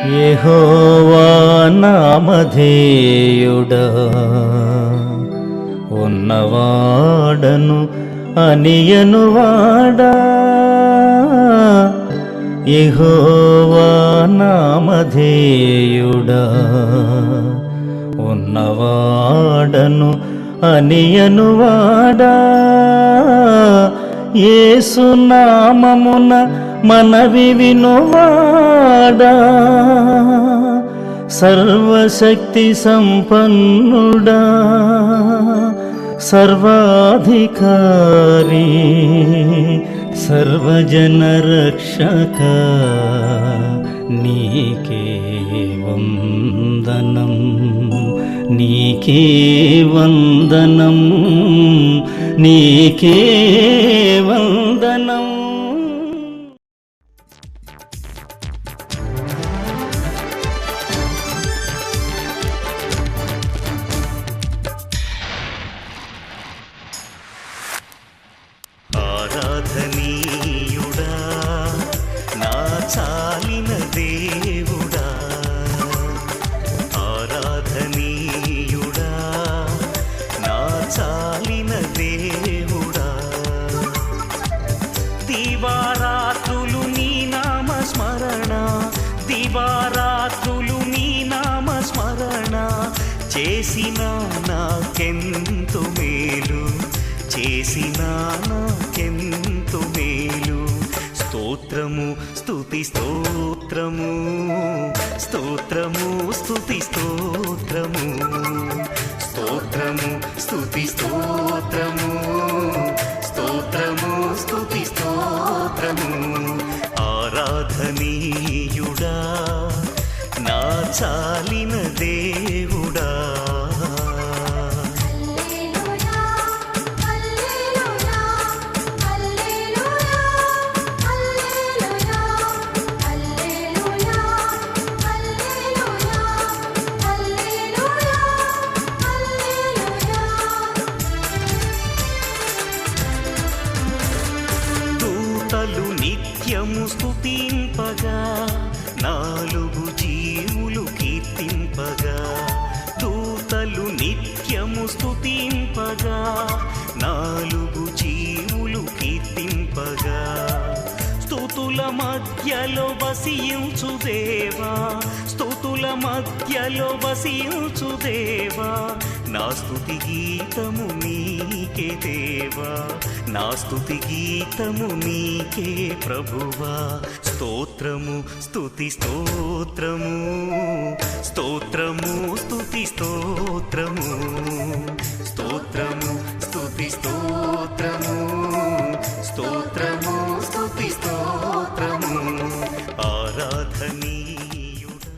యెహోవా నామధేయుడా ఉన్నవాడను అనియనువాడా, యెహోవా నామధేయుడా ఉన్నవాడను అనియనువాడా, యేసు నామమున మనవి వినువాడా, సర్వశక్తి సంపన్నుడా, సర్వాధికారి, సర్వజన రక్షక, నీకే వందనం, నీకే వందనం, నీకే వందనం. ఆరాధనీయుడా నా చాలిన దేవుడా, ఆరాధనీయుడా నా చాలిన దేవుడా, దివారాత్రులు నీ నామ స్మరణ, దివారాత్రులు నీ నామ స్మరణ చేసిన నాకెంతో మేలు, చేసిన నాకెంతో మేలు. స్తోత్రము స్తుతి స్తోత్రము, స్తోత్రము స్తుతి స్తోత్రము, స్తోత్రము స్తుతి స్తోత్రము, స్తోత్రము స్తుతి స్తోత్రము. ఆరాధనీయుడా నా చాలిన దేవుడా, నిత్యము స్తుతింపగా, నాలుగు జీవులు కీర్తింపగా, దూతలు నిత్యము స్తుతింపగా, నాలుగు జీవులు కీర్తింపగా, స్తుతుల మధ్యలో వసించు దేవా, స్తుతుల మధ్యలో వసించు దేవా, నా స్తుతి గీతము నీకే దేవా, నా స్తుతి గీతము నీకే ప్రభువా. స్తోత్రము స్తుతి స్తోత్రము, స్తోత్రము స్తుతి స్తోత్రము, స్తోత్రము స్తుతి స్తోత్రము, స్తోత్రము స్తుతి స్తోత్రము. ఆరాధనీయుడా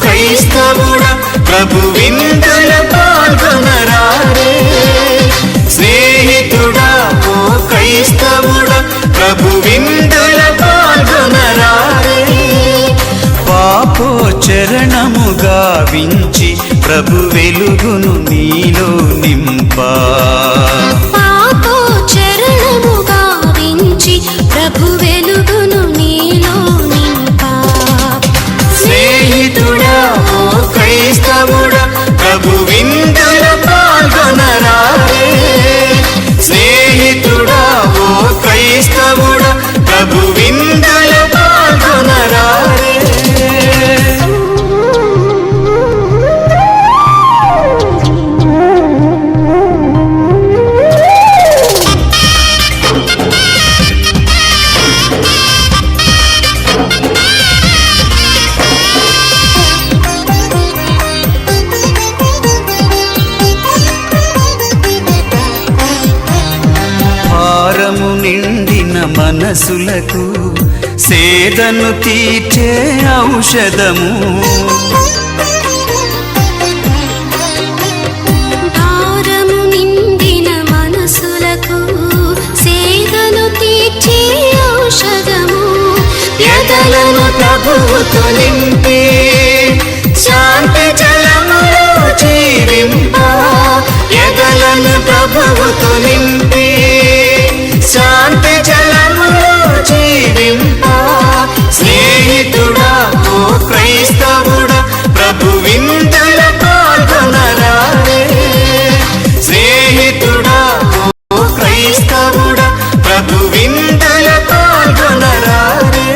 క్రైస్తవుడా ప్రభు విందుల పాల్గొనరారే, స్నేహితుడా ఓ క్రైస్తవుడా ప్రభు విందుల పాల్గొనరారే, పాపోచ్చరణము గావించి ప్రభు వెలుగును నీలో నింపా, పాపోచ్చరణము గావించి ప్రభు వెలుగును నీలో నింపా, స్నేహితుడా ఓ క్రైస్తవుడా ప్రభు విందుల పాల్గొనరారే, స్నేహితుడా ఓ క్రైస్తవుడా ప్రభు విందుల పాల్గొనరారే. సేదను తీర్చే ఔషధము. భారము నిండిన మనసులకు సేదను తీర్చే ఔషధము. ఎదలను ప్రభువుతో నింపి శాంతి జలములో జీవింప. ఎదలను ప్రభువుతో నింపి శాంతి జలములో జీవింప. స్నేహితుడా ఓ క్రైస్తవుడా ప్రభు విందుల పాల్గొనరారే. స్నేహితుడా ఓ క్రైస్తవుడా ప్రభు విందుల పాల్గొనరారే.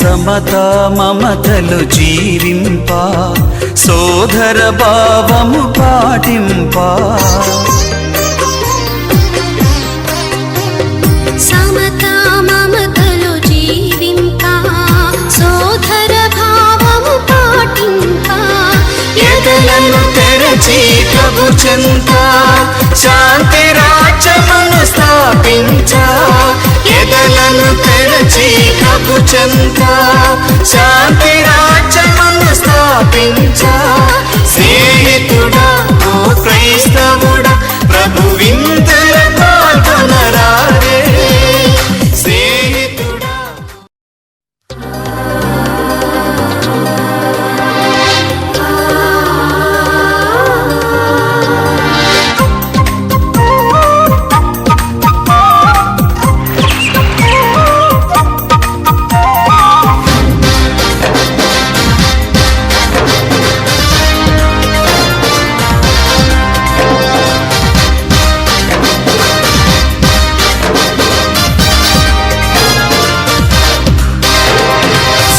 సమత మమతలు జీవింప సోదర భావము పాటింప. సమత మమతలు జీవింప సోదర భావము పాటింప. ఎదలను తెరచి ప్రభు చెంత శాంతి రాజ్యమును స్థాపించ. ఎదలను తెరచి ప్రభు చెంత శాంతి రాజ్యమును స్థాపించ. స్నేహితుడా ఓ క్రైస్తవుడా ప్రభు విందుల పాల్గొనరారే. స్నేహితుడా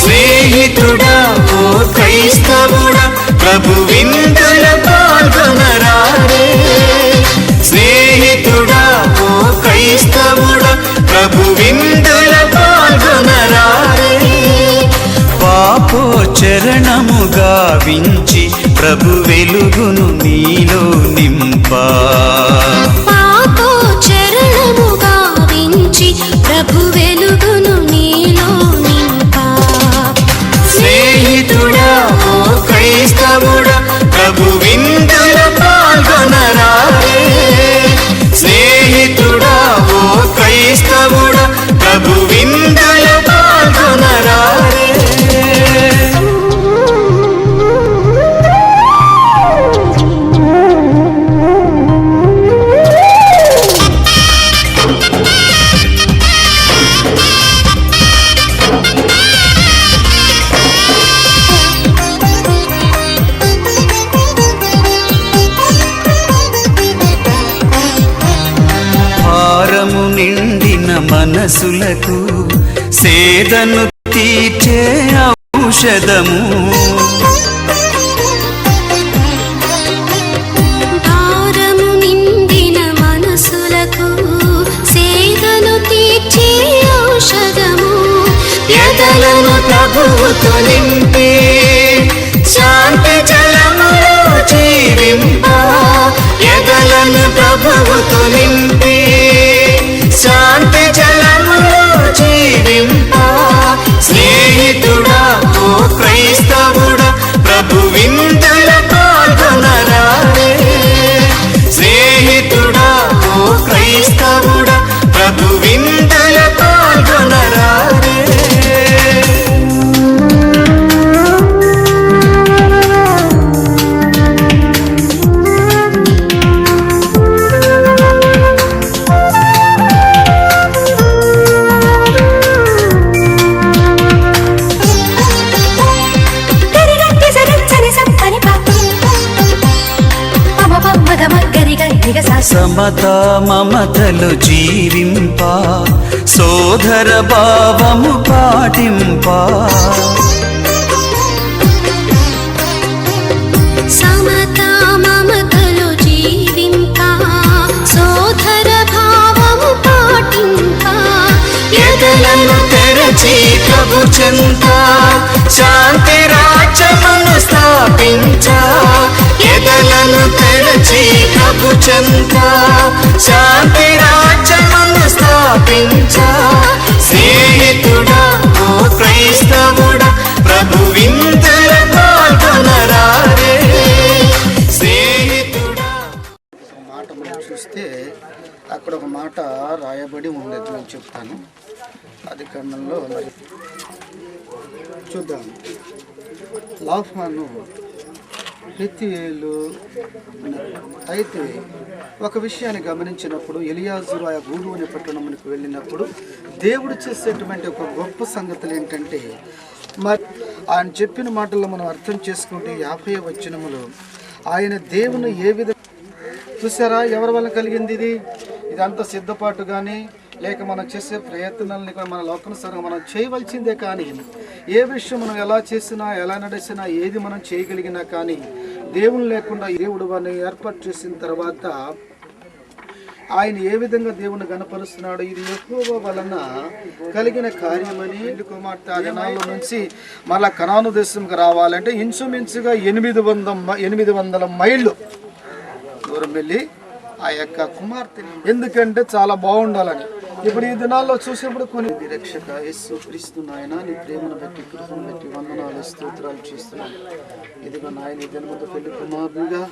స్నేహితుడా ఓ క్రైస్తవుడా ప్రభు విందుల పాల్గొనరారే. స్నేహితుడా ఓ క్రైస్తవుడా ప్రభు విందుల పాల్గొనరారే. పాపోచరణము గావించి ప్రభు వెలుగును నీలో నింప. పాపోచరణము గావించి ప్రభు వెలుగును నీలో నింప. స్నేహితుడా ఓ క్రైస్తవుడా ప్రభు విందుల పాల్గొనరారే. స్నేహితుడా ఓ క్రైస్తవుడా ప్రభు విందుల పాల్గొనరారే. భారము నిండిన మనసులకు సేదను తీర్చే ఔషధము. భారము నిండిన మనసులకు సేదను తీర్చే ఔషధము. ఎదలను ప్రభువుతో నింపి శాంతి జలములో జీవింప. ఎదలను ప్రభువుతో నింపి శాంతి జలములో జీవింప. స్నేహితుడా ఓ క్రైస్తవుడా ప్రభు విందుల పాల్గొనరారే. స్నేహితుడా ఓ క్రైస్తవుడా ప్రభు విందుల పాల్గొనరారే. సమత మమతలు జీవింప సోదర భావము పాటింప. సమత మమ ప్రభు చెంత శాంతి రాజ్యమును స్థాపించ ఎదలను తెరచి ప్రభు చెంత శాంతి రాజ్యమును స్థాపించ స్నేహితుడా ఓ క్రైస్తవుడా ప్రభు విందుల పాల్గొనరారే స్నేహితుడా. మాట మనం చూస్తే అక్కడ ఒక మాట రాయబడి ఉండేది, నేను చెప్తాను. అది కన్నంలో మరి చూద్దాం. లాఫాను హెత్తీయేలు అయితే ఒక విషయాన్ని గమనించినప్పుడు ఎలియాజరు ఆ గూడు అనే పట్టణమునికి వెళ్ళినప్పుడు దేవుడు చేసేటువంటి ఒక గొప్ప సంగతులు ఏంటంటే, మరి ఆయన చెప్పిన మాటల్లో మనం అర్థం చేసుకుంటే 50వ వచనములో ఆయన దేవుని ఏ విధంగా చూసారా, ఎవరి వల్ల కలిగింది ఇది? ఇదంతా సిద్ధపాటు కానీ లేక మనం చేసే ప్రయత్నాలని మన లోకానుసారంగా మనం చేయవలసిందే. కానీ ఏ విషయం మనం ఎలా చేసినా ఎలా నడిచినా ఏది మనం చేయగలిగినా కానీ దేవుని లేకుండా దేవుడు వారిని ఏర్పాటు చేసిన తర్వాత ఆయన ఏ విధంగా దేవుని గణపరుస్తున్నాడు, ఇది యెహోవా వలన కలిగిన కార్యమని. కుమార్తె ఆ దినాల్లో నుంచి మళ్ళా కనాను దేశంకి రావాలంటే ఇంచుమించుగా 800 మైళ్ళు దూరం వెళ్ళి ఆ యొక్క కుమార్తెని, ఎందుకంటే చాలా బాగుండాలని. ఇప్పుడు ఈ దినాల్లో చూసేప్పుడు కొన్ని రక్షక యేసు క్రీస్తు నాయన నీ ప్రేమను బట్టి కృపను బట్టి వందనాలు స్తోత్రాలు చేస్తున్నాను. ఇదిగో నాయన ఈ దినముతో పెళ్లి కుమారునిగా